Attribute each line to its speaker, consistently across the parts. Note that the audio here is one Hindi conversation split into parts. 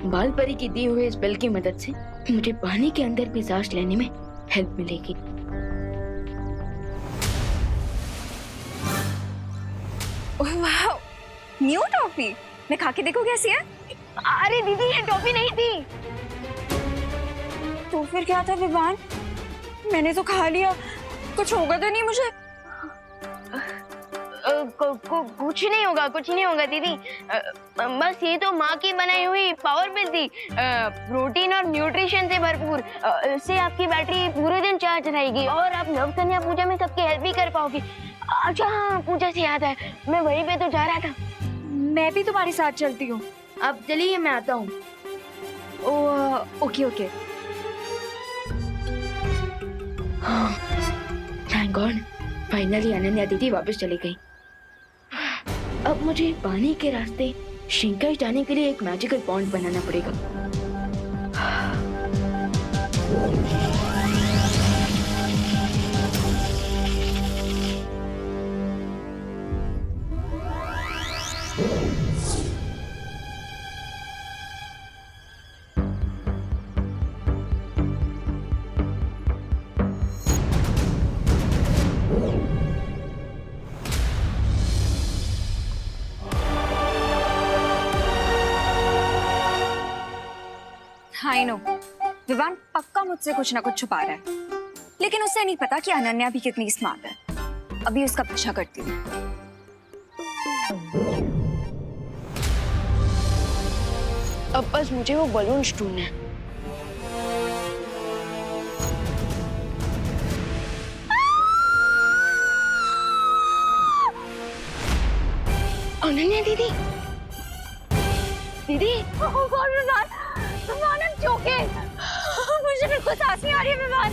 Speaker 1: बाल परी की दी हुए इस बेल की मदद से मुझे पानी के अंदर भी सांस लेने में हेल्प मिलेगी।
Speaker 2: ओह वाह, न्यू टॉफी। मैं खा के देखूं कैसी है।
Speaker 1: अरे दीदी, ये टॉफी नहीं थी।
Speaker 2: तो फिर क्या था विवान? मैंने तो खा लिया, कुछ होगा तो नहीं मुझे?
Speaker 1: कुछ नहीं होगा, कुछ नहीं होगा दीदी। बस ये तो माँ की बनाई हुई पावर मिल थी, प्रोटीन और न्यूट्रिशन से भरपूर। इससे आपकी बैटरी पूरे दिन चार्ज रहेगी और आप नव कन्या पूजा में सबकी हेल्प भी कर पाओगी। अच्छा हाँ, पूजा से याद है, मैं वहीं पे तो जा रहा था।
Speaker 2: मैं भी तुम्हारे साथ चलती हूँ।
Speaker 1: अब चलिए, मैं आता हूँ।
Speaker 2: Okay okay.
Speaker 1: Thank God, finally Ananya दीदी वापस चली गई। अब मुझे पानी के रास्ते श्रृंगार जाने के लिए एक मैजिकल पॉन्ड बनाना पड़ेगा।
Speaker 2: आई नो, विवान पक्का मुझसे कुछ ना कुछ छुपा रहा है, लेकिन उसे नहीं पता कि अनन्या भी कितनी स्मार्ट है। अभी उसका पीछा करती हूँ।
Speaker 1: अब बस मुझे वो बलून ढूंढना है। अनन्या दीदी, दीदी,
Speaker 2: मुझे बिल्कुल सांस नहीं आ रही है विवान।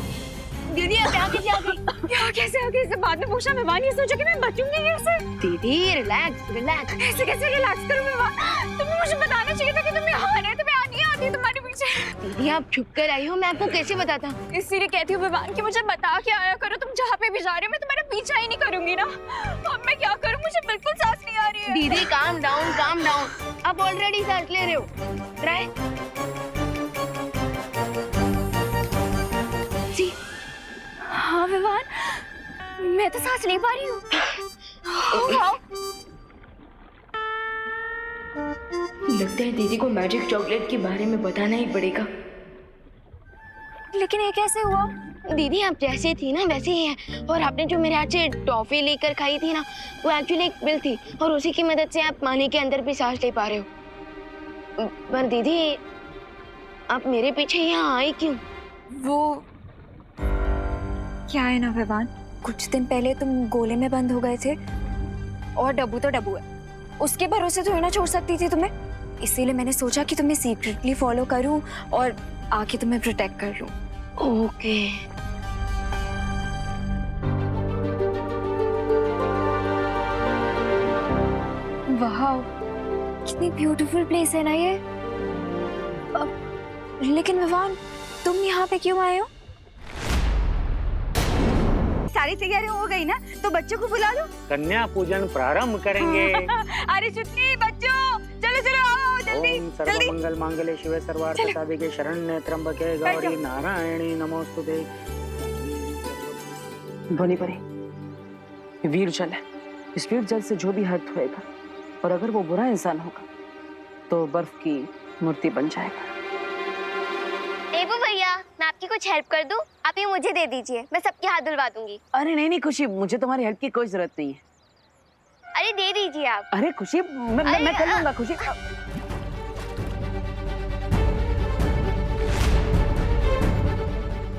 Speaker 1: दीदी आप यहाँ कैसे आ गई?
Speaker 2: क्या कैसे आगे इसे बाद में पूछा विवान, ये सोचा कि मैं बचूंगी कैसे?
Speaker 1: दीदी रिलैक्स रिलैक्स।
Speaker 2: ऐसे कैसे रिलैक्स करूं विवान? तुम्हें मुझे बताना चाहिए था कि तुम यहाँ आ रहे, तुम्हें आनी आती तुम्हारे पीछे।
Speaker 1: दीदी आप छुप कर आई हो, मैं आपको कैसे बताता?
Speaker 2: इसीलिए कहती हूँ विवान कि मुझे बता के आया करो, तुम जहाँ पे भी जा रहे हो मैं तुम्हारा पीछा ही नहीं करूंगी ना। अब मैं क्या करूँ, मुझे बिल्कुल सांस नहीं आ रही है।
Speaker 1: दीदी काम डाउन, काम डाउन। आप ऑलरेडी सांस ले रहे हो। ट्राई।
Speaker 2: हाँ विवान, मैं तो सांस नहीं पा रही हूँ।
Speaker 1: लगता है दीदी को मैजिक चॉकलेट के बारे में बताना ही पड़ेगा।
Speaker 2: लेकिन ये कैसे हुआ?
Speaker 1: दीदी आप जैसे थी ना वैसे ही है, और आपने जो मेरे हाथ से टॉफी लेकर खाई थी ना, वो एक्चुअली एक पिल थी, और उसी की मदद से आप पानी के अंदर भी सांस ले पा रहे हो। पर दीदी आप मेरे पीछे यहाँ आई क्यों?
Speaker 2: वो क्या है ना विवान, कुछ दिन पहले तुम गोले में बंद हो गए थे, और डब्बू तो डब्बू है, उसके भरोसे थोड़ी ना छोड़ सकती थी तुम्हें। इसीलिए मैंने सोचा कि तुम्हें सीक्रेटली फॉलो करूं और आके तुम्हें प्रोटेक्ट कर लूं।
Speaker 1: ओके।
Speaker 2: वाह, कितनी ब्यूटीफुल प्लेस है ना ये। लेकिन विवान, तुम यहाँ पे क्यों आए हो? सारी तैयारियां हो गई ना, तो बच्चों को बुला लो।
Speaker 3: कन्या पूजन प्रारंभ करेंगे।
Speaker 2: अरे चुटनी बच्चों, चलो चलो आओ जल्दी
Speaker 3: ओम
Speaker 2: जल्दी।
Speaker 3: सर्वमंगल मांगल्ये शिवे सर्वार्थ साधिके शरण्ये त्र्यंबके गौरी नारायणी नमोस्तुते।
Speaker 4: ध्वनि परी, ये वीर जल है। इस वीर जल से जो भी हर्ट होएगा, और अगर वो बुरा इंसान होगा तो बर्फ की मूर्ति बन जाएगा।
Speaker 5: देवू भैया, मैं आपकी कुछ हेल्प कर दूं? आप ये मुझे दे दीजिए, मैं सबके हाथ धुलवा दूंगी।
Speaker 4: अरे नहीं नहीं खुशी, मुझे तुम्हारी हेल्प की कोई जरूरत नहीं है।
Speaker 5: अरे दे दीजिए आप।
Speaker 4: अरे खुशी, मैं कर लूंगा खुशी।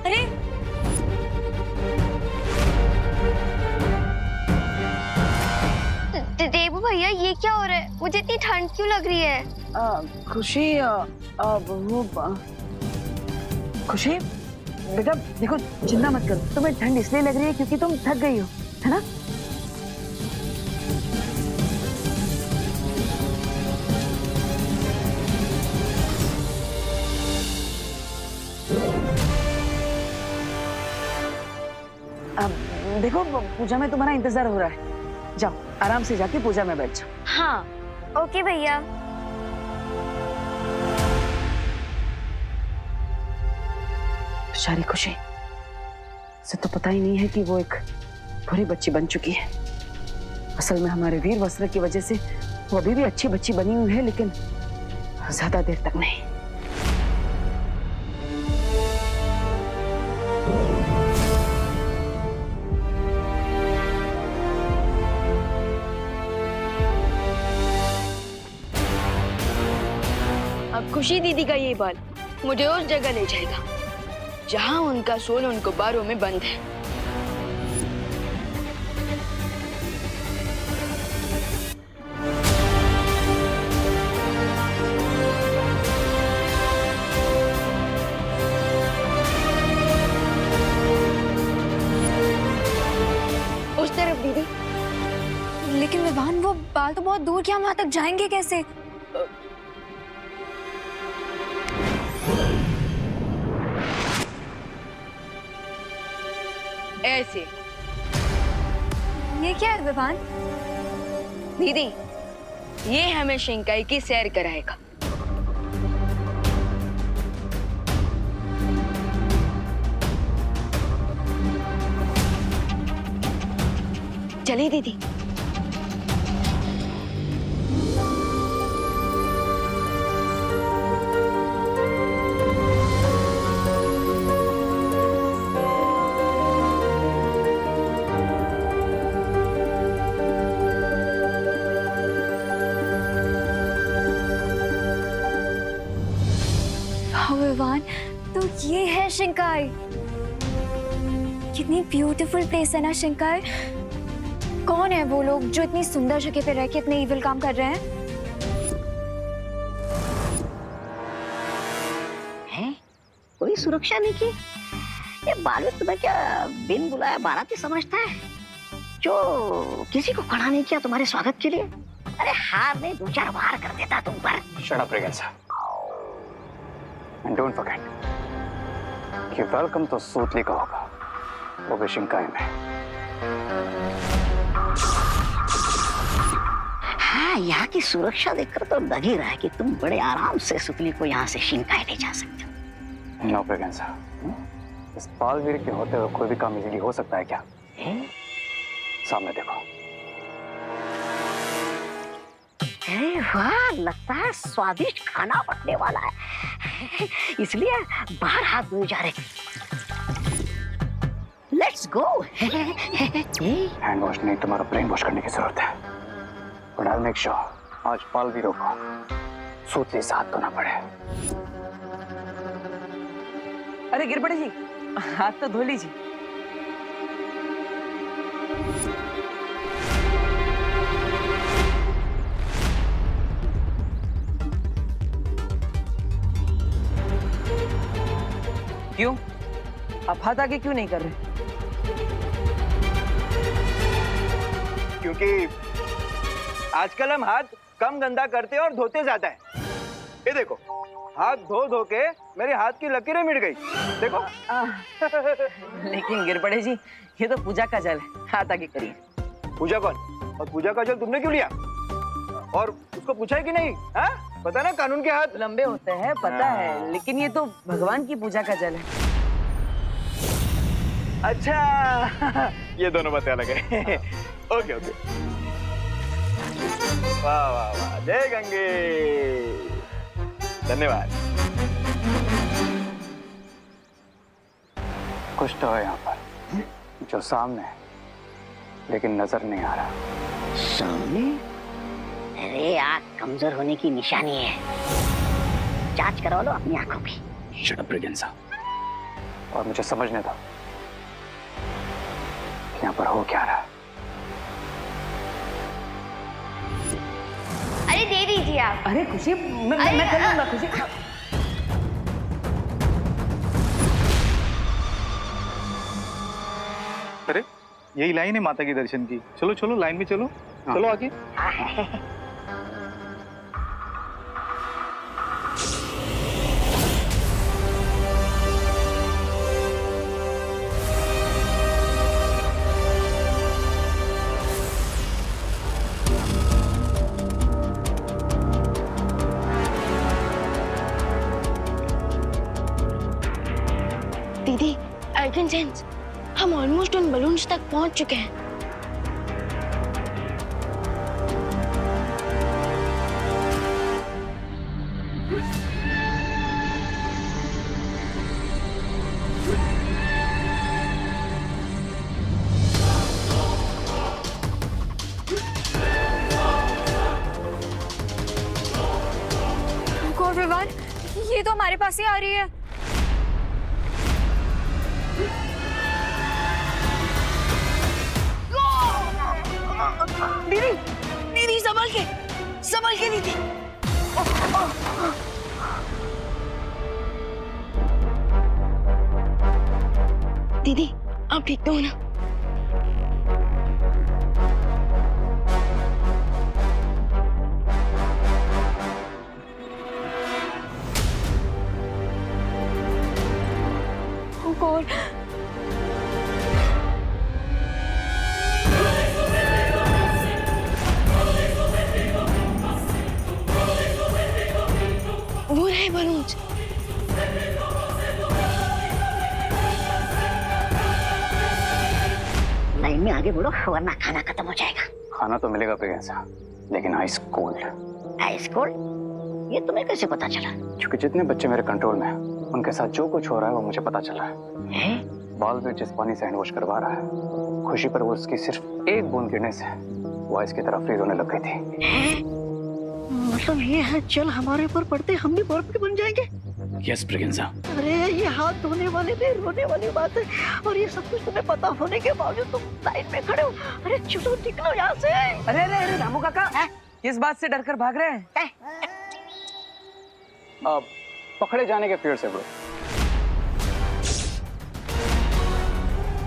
Speaker 2: अरे
Speaker 5: देवू भैया, ये क्या हो रहा है? मुझे इतनी ठंड क्यों लग रही है?
Speaker 4: खुशी, खुशी बेटा देखो, चिंता मत करो। तुम्हें ठंड इसलिए लग रही है क्योंकि तुम थक गई हो, है ना? अब देखो, पूजा में तुम्हारा इंतजार हो रहा है। जाओ आराम से जाके पूजा में बैठ जाओ।
Speaker 5: हाँ, ओके भैया।
Speaker 4: बेचारी खुशी से तो पता ही नहीं है कि वो एक बुरी बच्ची बन चुकी है। असल में हमारे वीर वस्त्र की वजह से वो अभी भी अच्छी बच्ची बनी हुई है, लेकिन ज्यादा देर तक नहीं।
Speaker 1: अब खुशी दीदी का ये बाल मुझे उस जगह ले जाएगा जहां उनका सोल उन गुब्बारों में बंद है। उस तरफ दीदी।
Speaker 2: लेकिन विवान, वो बाल तो बहुत दूर, क्या वहां तक जाएंगे कैसे?
Speaker 1: ऐसे।
Speaker 2: ये क्या है विवान?
Speaker 1: दीदी, ये हमें शिंकाई की सैर कराएगा। चलिए दीदी।
Speaker 2: विवान, तो ये है शिंकाई। कितनी ब्यूटीफुल प्लेस है ना शिंकाई। कौन है वो लोग जो इतनी सुंदर जगह पे रह के इतने इविल काम कर रहे हैं?
Speaker 6: हैं? कोई सुरक्षा नहीं की? ये बालक तुम्हें क्या बिन बुलाया बाराती समझता है, जो किसी को खड़ा नहीं किया तुम्हारे स्वागत के लिए? अरे हार नहीं, 2-4 वार कर देता तुम पर।
Speaker 3: Shut up, Regensa. And don't forget कि वेलकम तो सूतली का होगा, वो भी शिंकाई में।
Speaker 6: हाँ, यहाँ की सुरक्षा देखकर तो लग ही रहा है कि तुम बड़े आराम से सुतली को यहाँ से शिंकाई ले जा सकते हो।
Speaker 3: नो प्रेगेंसा, इस बालवीर के होते हुए कोई भी काम इजीली हो सकता है क्या? सामने देखो।
Speaker 6: अरे वाह, लगता है स्वादिष्ट खाना बनने वाला है, इसलिए बाहर हाथ धोए जा रहे। Let's go.
Speaker 3: हैंड वॉश नहीं, तुम्हारा ब्रेन वॉश करने की जरूरत है। But I will make sure आज बालवीरों को सूतली से हाथ धोना पड़े।
Speaker 4: अरे गिरबड़े जी, हाथ तो धो लीजिए। क्यों? आप हाथ आगे क्यों नहीं कर रहे?
Speaker 7: क्योंकि आजकल हम हाथ कम गंदा करते हैं और धोते ज्यादा है। ये देखो, हाथ धो धो के मेरे हाथ की लकीरें मिट गई। देखो।
Speaker 4: लेकिन गिरबड़े जी, ये तो पूजा का जल है, हाथ आगे करिए।
Speaker 7: पूजा कौन? और पूजा का जल तुमने क्यों लिया? और उसको पूछा है कि नहीं? हाँ? पता ना कानून के हाथ
Speaker 4: लंबे होते हैं, पता है, लेकिन ये तो भगवान की पूजा का जल है।
Speaker 7: अच्छा, ये दोनों बातें अलग है। Okay okay. वाह वाह वाह, जय गंगे। धन्यवाद।
Speaker 3: कुछ तो है यहाँ पर जो सामने है, लेकिन नजर नहीं आ रहा।
Speaker 6: सामने? अरे आँख कमजोर होने की निशानी है, जांच करवा लो अपनी आंखों की।
Speaker 3: Shut up, Regensa. और मुझे समझने दो यहाँ पर हो क्या रहा है।
Speaker 5: अरे दे दीजिए आप।
Speaker 4: अरे खुशी, मैं कर लूंगा खुशी।
Speaker 7: अरे यही लाइन है माता के दर्शन की। चलो चलो, लाइन में चलो। चलो आगे।
Speaker 1: सेकंड सेंस, हम ऑलमोस्ट उन बलून्स तक पहुंच चुके हैं।
Speaker 2: गॉड विवान, ये तो हमारे पास ही आ रही है।
Speaker 1: दीदी, दीदी संभल के दीदी। दीदी, आप ठीक तो हो ना?
Speaker 2: Oh God.
Speaker 1: वो रहे बलून्स।
Speaker 6: लाइन में आगे बढ़ो वरना खाना खत्म हो जाएगा।
Speaker 3: खाना तो मिलेगा प्रियंका, लेकिन आइस कोल्ड।
Speaker 6: Ice cold? ये तुम्हें कैसे पता चला?
Speaker 3: क्योंकि जितने बच्चे मेरे कंट्रोल में हैं, उनके साथ जो कुछ हो रहा है वो मुझे पता चला है। बालवीर जिस पानी से हैंड वॉश करवा रहा है, खुशी पर वो उसकी सिर्फ एक बूंद गिरने से वो आइस की तरफ फ्रीज होने लग गई थी।
Speaker 6: मतलब ये है जल हमारे ऊपर पड़ते हम भी बर्फ के बन जाएंगे?
Speaker 3: यस प्रियंका।
Speaker 6: अरे ये हाथ धोने वाले भी रोने वाली बात है, और ये सब कुछ तुम्हें पता होने के बावजूद तुम लाइन में खड़े हो। अरे चलो निकलो यहाँ से।
Speaker 4: अरे अरे अरे रामू काका, किस बात से डरकर भाग रहे हैं?
Speaker 3: पकड़े जाने के फियर से ब्रो।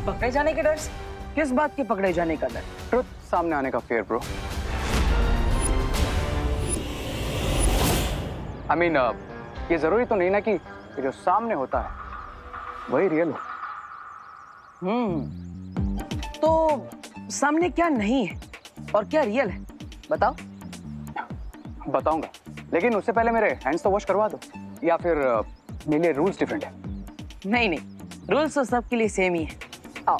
Speaker 4: पकड़े जाने के डर से? किस बात के पकड़े जाने का डर?
Speaker 3: ट्रुथ सामने आने का फियर ब्रो। आई मीन ये जरूरी तो नहीं ना कि जो सामने होता है वही रियल हो।
Speaker 4: तो सामने क्या नहीं है और क्या रियल है, बताओ।
Speaker 3: बताऊंगा, लेकिन उससे पहले मेरे हैंड्स तो वॉश करवा दो, या फिर मेरे लिए रूल्स डिफरेंट है?
Speaker 4: नहीं नहीं, रूल्स तो सबके लिए सेम ही है। आओ।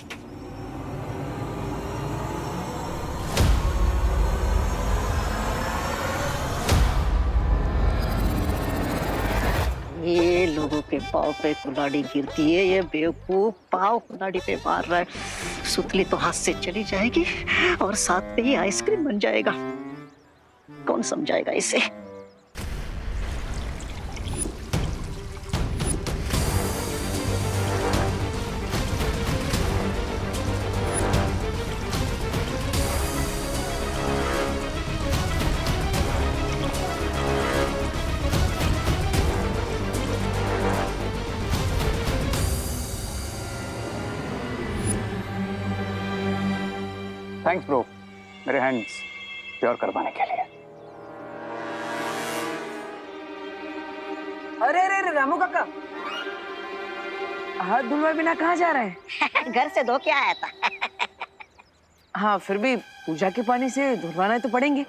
Speaker 6: ये लोगों के पाँव पे कुल्हाड़ी गिरती है, ये बेवकूफ पाँव कुल्हाड़ी पे मार रहा है। सुतली तो हाथ से चली जाएगी और साथ में ही आइसक्रीम बन जाएगा। कौन समझाएगा इसे?
Speaker 3: थैंक्स ब्रो, मेरे हैंड्स प्योर करवाने के लिए।
Speaker 4: अरे अरे अरे रामू काका, हाथ धुलवाए बिना कहाँ जा रहे हैं?
Speaker 6: घर से धो के आया था।
Speaker 4: हाँ, फिर भी पूजा के पानी से धुलवाना तो पड़ेंगे।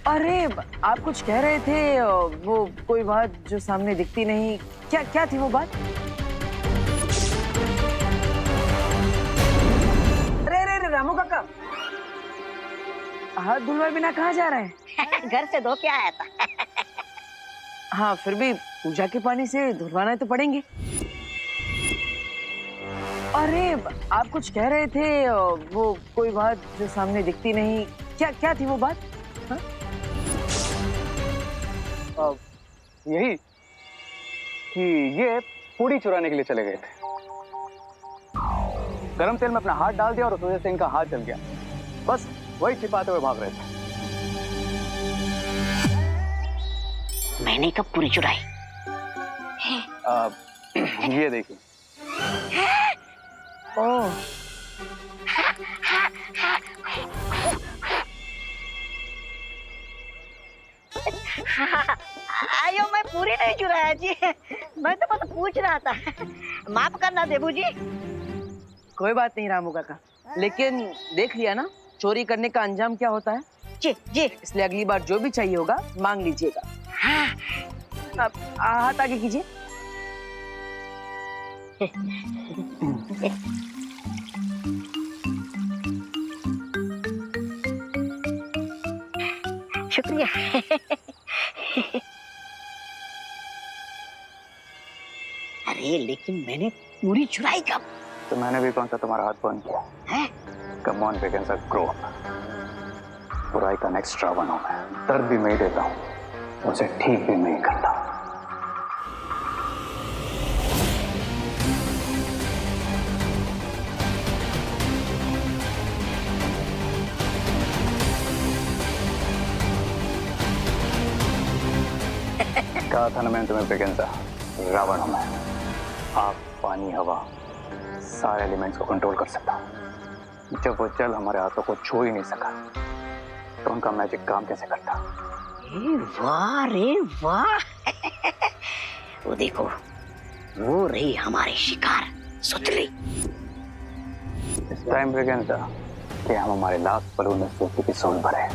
Speaker 4: अरे आप कुछ कह रहे थे, वो कोई बात जो सामने दिखती नहीं, क्या क्या थी वो बात? अरे अरे अरे रामू काका, हाथ धुलवाए बिना कहाँ जा रहे हैं?
Speaker 6: घर से धो के आया था।
Speaker 4: हाँ, फिर भी पूजा के पानी से धुलवाना तो पड़ेंगे। अरे आप कुछ कह रहे थे, वो कोई बात जो सामने दिखती नहीं, क्या क्या थी वो बात? हाँ?
Speaker 3: यही कि ये पूड़ी चुराने के लिए चले गए थे। गरम तेल में अपना हाथ डाल दिया और उस वजह से इनका हाथ जल गया। बस वही छिपाते हुए भाग रहे थे।
Speaker 6: मैंने कब पूरी चुराई?
Speaker 3: ये देखिए।
Speaker 4: ओह,
Speaker 6: आयो, मैं पूरी नहीं चुराया जी, मैं तो बस पूछ रहा था। माफ करना देबू जी।
Speaker 4: कोई बात नहीं रामू काका, लेकिन देख लिया ना चोरी करने का अंजाम क्या होता है।
Speaker 6: जी जी।
Speaker 4: इसलिए अगली बार जो भी चाहिए होगा मांग लीजिएगा।
Speaker 6: हाँ।
Speaker 4: अब हाथ आगे कीजिए।
Speaker 6: शुक्रिया। अरे लेकिन मैंने पूरी चुराई कब?
Speaker 3: तो मैंने भी कौन सा तुम्हारा हाथ बंद किया
Speaker 6: है?
Speaker 3: कम ऑन वेगेंजा, ग्रो अप। बुराई का नेक्स्ट रावण हूं मैं। दर्द भी मैं ही देता हूं, उसे ठीक भी मैं ही करता हूं। कहा था ना मैंने तुम्हें वेगेंजा, रावण हूं मैं। आग, पानी, हवा, सारे एलिमेंट्स को कंट्रोल कर सकता हूं। जब वो जल हमारे हाथों को छू ही नहीं सका तो उनका मैजिक काम कैसे करता?
Speaker 6: वाह रे वाह। वो देखो, वो रही हमारी शिकार सुतली।
Speaker 3: इस टाइम वेगेंजा कि हम हमारे लास्ट पलों में सोचते की सोच भरे।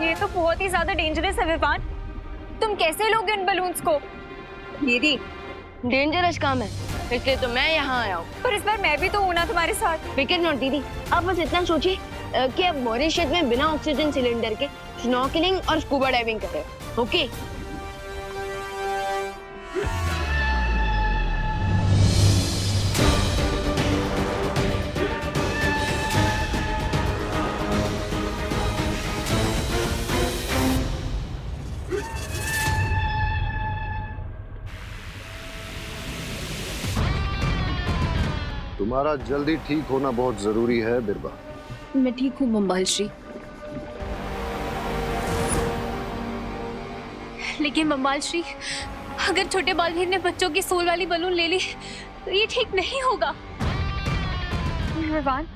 Speaker 2: ये तो बहुत ही ज्यादा डेंजरस है विवान। तुम कैसे लोगे उन बलून्स को?
Speaker 1: दीदी डेंजरस काम है, इसलिए तो मैं यहाँ आया हूँ।
Speaker 2: पर इस बार मैं भी तो हूं ना तुम्हारे साथ।
Speaker 1: फिक्र नॉट दीदी, आप बस इतना सोचिए कि आप मॉरिशस में बिना ऑक्सीजन सिलेंडर के स्नॉर्कलिंग और स्कूबा डाइविंग कर रहे हो। ओके?
Speaker 8: तुम्हारा जल्दी ठीक होना बहुत जरूरी है बिरबा।
Speaker 9: मैं ठीक हूँ बम्बाल श्री, लेकिन बम्बाल श्री, अगर छोटे बालवीर ने बच्चों की सोल वाली बलून ले ली तो ये ठीक नहीं होगा।
Speaker 2: विवान,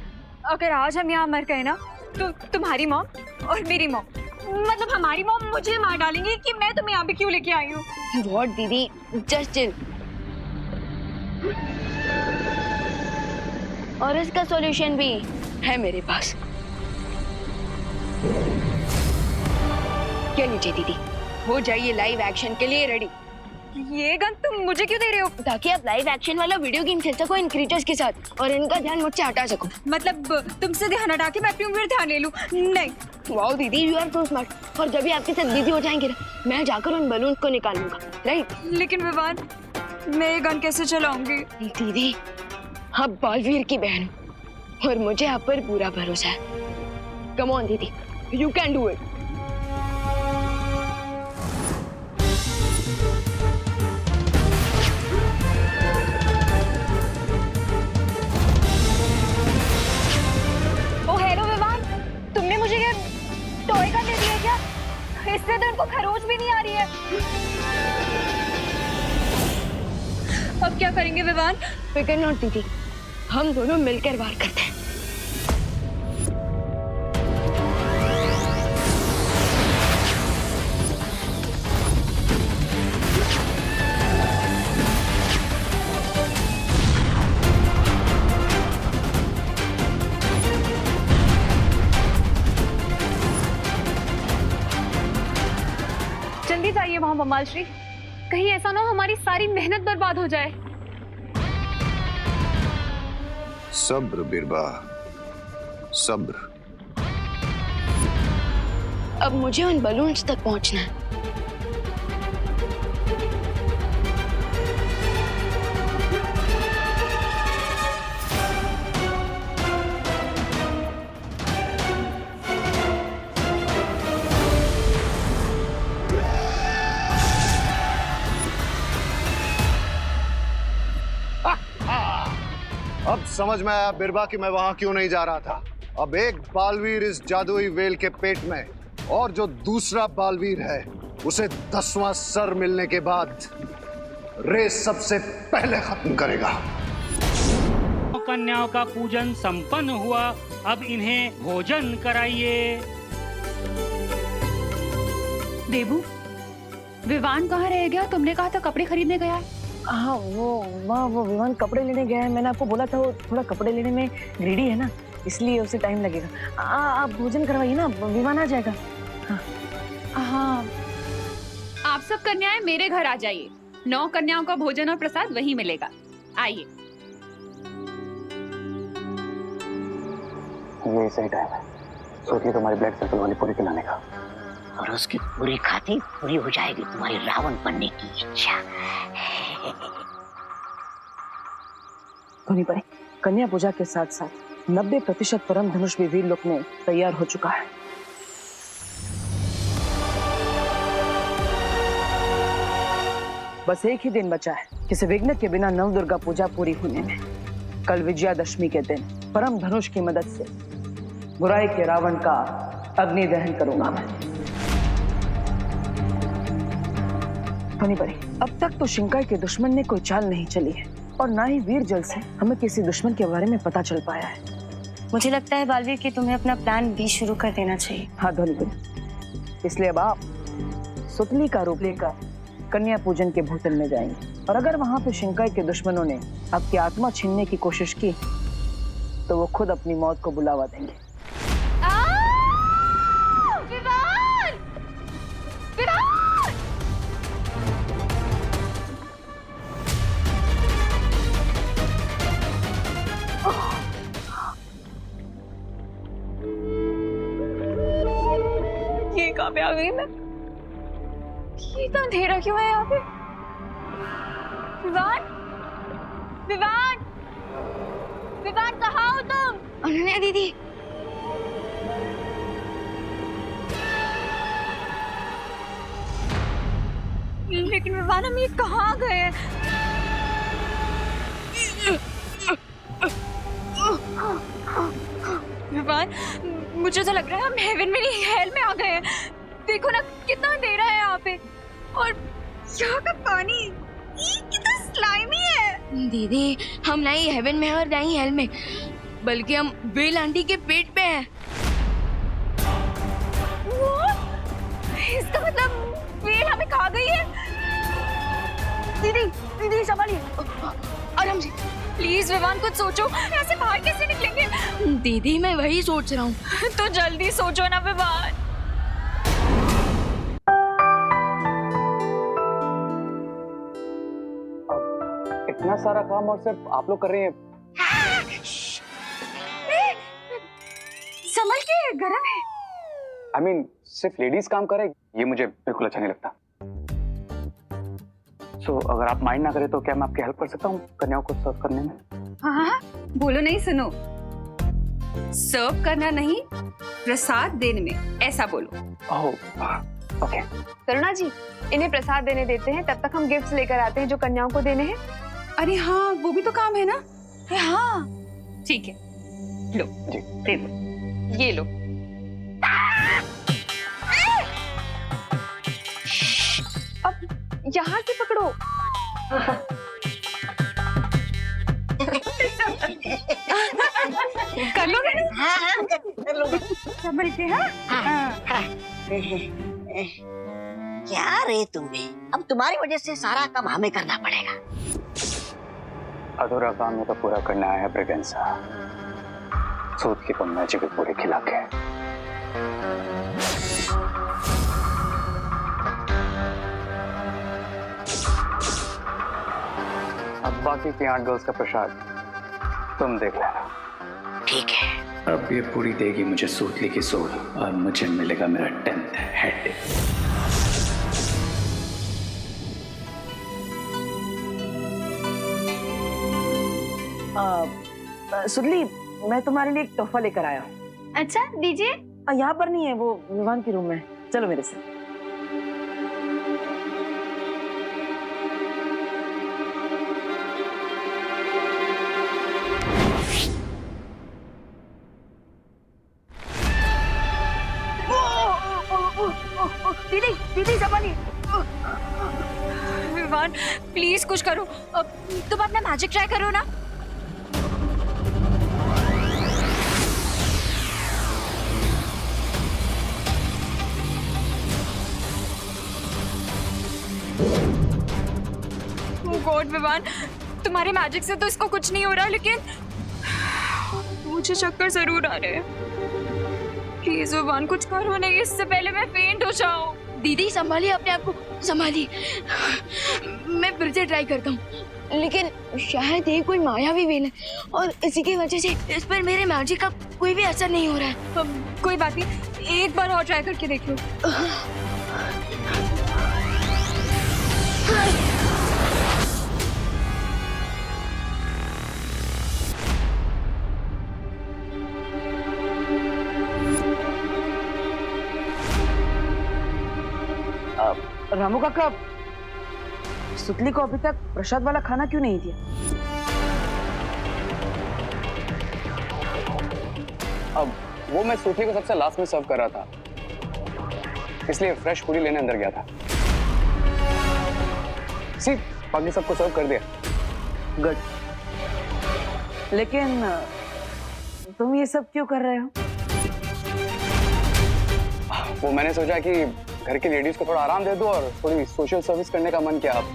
Speaker 2: अगर आज हम यहाँ मर गए ना तो तुम्हारी मॉम और मेरी मॉम, मतलब हमारी मॉम मुझे मार डालेंगी कि मैं तुम्हें यहाँ पे क्यों लेके आई हूँ।
Speaker 1: व्हाट दीदी, जस्ट चिल। और इसका सॉल्यूशन भी है मेरे पास। क्या लीजिए दीदी, हो जाइए लाइव एक्शन के लिए रेडी।
Speaker 2: ये गन तुम मुझे क्यों दे रहे हो?
Speaker 1: ताकि आप लाइव एक्शन वाला वीडियो गेम खेल सको इन क्रिएटर्स के साथ और इनका ध्यान मुझसे हटा सको।
Speaker 2: मतलब तुमसे ध्यान हटा के मैं अपने ऊपर ध्यान ले लूं? नहीं।
Speaker 1: वाओ दीदी, यू आर सो स्मार्ट। और जब भी आपके साथ बिजी हो जाएंगे ना, मैं जाकर उन बलून को निकालूंगा, राइट?
Speaker 2: लेकिन विवान, मैं ये गन कैसे चलाऊंगी?
Speaker 1: दीदी, आप बालवीर की बहन हो और मुझे आप पर पूरा भरोसा है। कम ऑन दीदी, you can do it.
Speaker 2: Oh hello Vivaan, तुमने मुझे ये टॉय गन दे दिया क्या? इससे तो इनको खरोच भी नहीं आ रही है। अब क्या करेंगे विवान?
Speaker 1: फिकर नॉट दीदी, हम दोनों मिलकर वार करते हैं।
Speaker 9: जल्दी जाइए वहां बम्बाल श्री, कहीं ऐसा ना हो हमारी सारी मेहनत बर्बाद हो जाए।
Speaker 8: सब्र बिरबा, सब्र।
Speaker 1: अब मुझे उन बलून्स तक पहुंचना है।
Speaker 8: अब समझ में आया बिरबा कि मैं वहां क्यों नहीं जा रहा था। अब एक बालवीर इस जादुई वेल के पेट में और जो दूसरा बालवीर है उसे 10वां सर मिलने के बाद रेस सबसे पहले खत्म करेगा।
Speaker 10: कन्याओं का पूजन संपन्न हुआ अब इन्हें भोजन कराइए।
Speaker 11: देबू, विवान कहाँ रह गया? तुमने कहा था कपड़े खरीदने गया है।
Speaker 4: हाँ, वो विमान कपड़े लेने गया है। मैंने आपको बोला था वो थोड़ा कपड़े लेने में ग्रीडी है ना, इसलिए उसे टाइम लगेगा। आप भोजन करवाइए ना, विमान आ जाएगा।
Speaker 11: हाँ, आप सब कन्याएं मेरे घर आ जाइए। 9 कन्याओं का भोजन और प्रसाद वहीं मिलेगा। आइए।
Speaker 3: ये सही टाइम है सोचिए तुम्हारी ब्लड सर्कल वाली पूरी खिलाने का।
Speaker 6: और उसकी पूरी खाती पूरी हो जाएगी तुम्हारी रावण बनने की इच्छा।
Speaker 4: धोनी पड़े, कन्या पूजा के साथ साथ 90% परम धनुष भी वीर लोक में तैयार हो चुका है। बस एक ही दिन बचा है किसी विघ्न के बिना नवदुर्गा पूजा पूरी होने में। कल विजयादशमी के दिन परम धनुष की मदद से बुराई के रावण का अग्नि दहन करूंगा मैं। धोनी पड़े, अब तक तो शिंकाई के दुश्मन ने कोई चाल नहीं चली है और ना ही वीर जल से हमें किसी दुश्मन के बारे में पता चल पाया है।
Speaker 1: मुझे लगता है बालवीर कि तुम्हें अपना प्लान बी शुरू कर देना चाहिए।
Speaker 4: हाँ धोनी पड़े, इसलिए अब आप सुतली का रूप लेकर कन्या पूजन के भूतल में जाएंगे और अगर वहां पे शिंकाई के दुश्मनों ने आपकी आत्मा छीनने की कोशिश की तो वो खुद अपनी मौत को बुलावा देंगे।
Speaker 9: विवान! विवान!
Speaker 2: ये कहाँ पे आ गई मैं? ये इतना अंधेरा क्यों है यहाँ पे?
Speaker 9: विवान! विवान! विवान कहाँ हो तुम?
Speaker 1: अनन्या दीदी,
Speaker 9: लेकिन विवान हम ये कहाँ गए हैं? विवान, मुझे तो लग रहा है हम हेवन में नहीं हेल में आ गए हैं। देखो ना कितना अंधेरा है यहाँ पे और यहाँ का पानी कितना स्लाइमी है।
Speaker 1: दीदी हम ना ही हेवन में और ना ही हेल में, बल्कि हम बेल आंटी के पेट पे हैं।
Speaker 9: इसका मतलब वेल हमें खा गई है।
Speaker 1: दीदी दीदी संभालिए, आराम से।
Speaker 9: प्लीज विवान कुछ सोचो, ऐसे बाहर कैसे निकलेंगे?
Speaker 1: दीदी मैं वही सोच रहा हूँ।
Speaker 9: तो जल्दी सोचो ना विवान।
Speaker 3: इतना सारा काम और सिर्फ आप लोग कर रहे हैं।
Speaker 9: संभल के, गरम है।
Speaker 3: I mean, सिर्फ लेडीज काम करे ये मुझे बिल्कुल अच्छा नहीं लगता। So, अगर आप माइंड ना करें तो क्या मैं आपकी हेल्प कर सकता हूँ कन्याओं को सर्व करने में?
Speaker 11: हाँ, बोलो नहीं, सुनो। सर्व करना नहीं, प्रसाद देने में, ऐसा बोलो।
Speaker 3: ओह, ओके।
Speaker 2: करुणा जी, इन्हें प्रसाद देने देते हैं, तब तक हम गिफ्ट्स लेकर आते हैं जो कन्याओं को देने हैं।
Speaker 11: अरे हाँ, वो भी तो काम है ना। हाँ, ठीक है, लो
Speaker 3: जी
Speaker 11: दे दो, ये लो।
Speaker 2: अब यहाँ से पकड़ो।
Speaker 9: कर लोगे ना?
Speaker 6: हाँ, कर लोगे।
Speaker 9: संभल के। हाँ,
Speaker 6: क्या रे तुम भी, अब तुम्हारी वजह से सारा काम हमें करना पड़ेगा।
Speaker 3: अधूरा काम में तो पूरा करना है ब्रिगेंसा। सूत की कम मैजिक पूरे खिला के। अब बाकी की 8 गर्ल्स का प्रसाद तुम देख लेना।
Speaker 6: ठीक है।
Speaker 3: अब ये पूरी देगी मुझे सूतली की सोल और मुझे मिलेगा मेरा 10th हेड।
Speaker 4: सुदली, मैं तुम्हारे लिए एक तोहफा लेकर आया हूँ।
Speaker 1: अच्छा दीजिए।
Speaker 4: यहाँ पर नहीं है, वो विवान के रूम में है। चलो मेरे से।
Speaker 9: दीदी, दीदी संभालिए। विवान प्लीज कुछ करो। तुम अपना मैजिक ट्राई करो ना। गॉड विवान, तुम्हारे मैजिक से तो इसको कुछ नहीं हो रहा, लेकिन मुझे चक्कर जरूर आ रहे हैं। प्लीज विवान कुछ करो नहीं, इससे पहले मैं फेंट हो जाऊं।
Speaker 1: दीदी संभालिए अपने आप को, संभालिए। मैं फिर से ट्राई करता हूँ, लेकिन शायद ये कोई मायावी वेल है और इसी की वजह से इस पर मेरे मैजिक का कोई भी असर नहीं हो रहा है।
Speaker 9: कोई बात नहीं, एक बार और ट्राई करके देख लो।
Speaker 4: रामू काका, सुतली को अभी तक प्रसाद वाला खाना क्यों नहीं दिया?
Speaker 3: अब वो मैं सूफी को सबसे लास्ट में सर्व कर रहा था, इसलिए फ्रेश पूरी लेने अंदर गया था। सी, बाकी सबको सर्व कर दिया।
Speaker 4: गुड। लेकिन तुम ये सब क्यों कर रहे हो?
Speaker 3: वो मैंने सोचा कि घर की लेडीज को थोड़ा आराम दे दो और थोड़ी सोशल सर्विस करने का मन किया। अब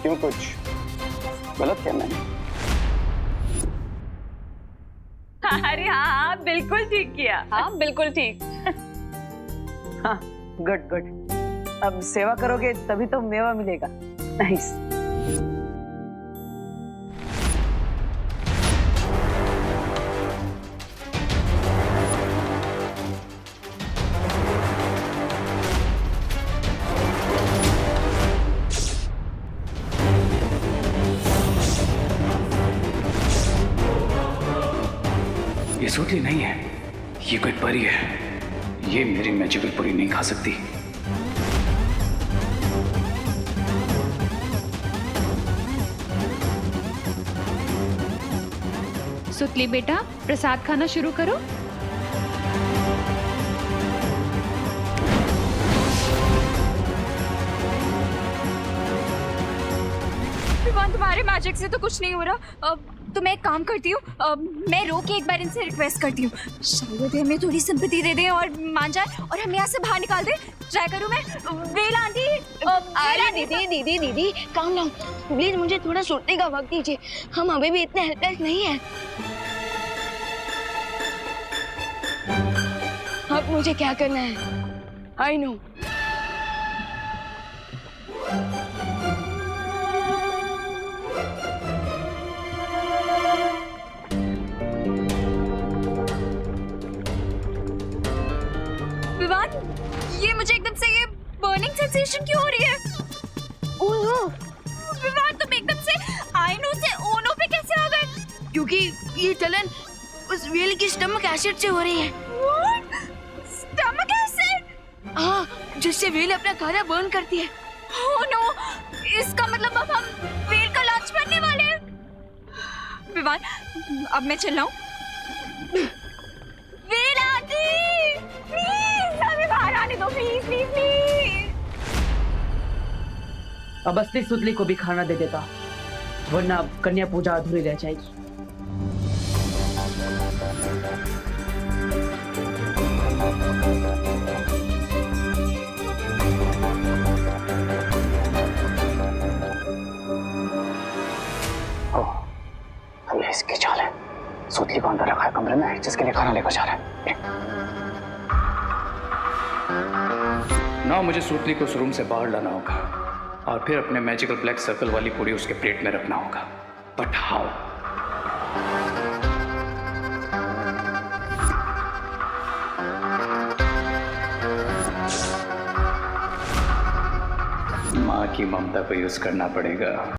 Speaker 3: क्यों, कुछ गलत किया मैंने?
Speaker 11: अरे हाँ, बिल्कुल ठीक किया। हाँ, बिल्कुल ठीक।
Speaker 4: हाँ, गुड गुड। अब सेवा करोगे तभी तो मेवा मिलेगा। नाइस।
Speaker 3: ये सूतली नहीं है, ये कोई परी है। ये मेरी मैजिकल परी नहीं खा सकती।
Speaker 11: सुतली बेटा, प्रसाद खाना शुरू करो।
Speaker 9: विवान, तुम्हारे मैजिक से तो कुछ नहीं हो रहा। तो मैं एक काम करती हूँ, मैं रो के एक बार इनसे रिक्वेस्ट करती हूँ, शायद हमें थोड़ी सिंपैथी दे दें और मान जाए और हमें यहाँ से बाहर निकाल दे। ट्राई करूँ मैं? वेल आंटी,
Speaker 1: अरे दीदी दीदी दीदी, काम डाउन प्लीज, मुझे थोड़ा सोचने का वक्त दीजिए। हम अभी भी इतने हेल्पलेस नहीं हैं। अब मुझे क्या करना है? I know.
Speaker 9: विवान, ये मुझे एकदम से ये बर्निंग सेंसेशन क्यों हो रही है?
Speaker 1: ओह,
Speaker 9: विवान, तुम एकदम से आई नो से ओनो पे कैसे आ गए?
Speaker 1: क्योंकि ये जलन उस वेल की स्टमक एसिड से हो रही है।
Speaker 9: Stomach acid?
Speaker 1: हाँ, जिससे वेल अपना खाना बर्न करती है।
Speaker 9: ओह नो, इसका मतलब अब हम वेल का लंच बनने वाले हैं। विवान, अब मैं चल रहा हूँ। वेल आंटी, प्लीज हमें बाहर आने दो, प्लीज प्लीज प्लीज।
Speaker 4: अब असली सुतली को भी खाना दे देता, वरना कन्या पूजा अधूरी रह जाएगी।
Speaker 3: ये इसकी चाल है। सूतली को अंदर रखा है कमरे में, जिसके लिए खाना लेकर जा रहा है। ना मुझे सूतली को उस रूम से बाहर लाना होगा और फिर अपने मैजिकल ब्लैक सर्कल वाली पूरी उसके प्लेट में रखना होगा। But how? माँ की ममता को यूज करना पड़ेगा।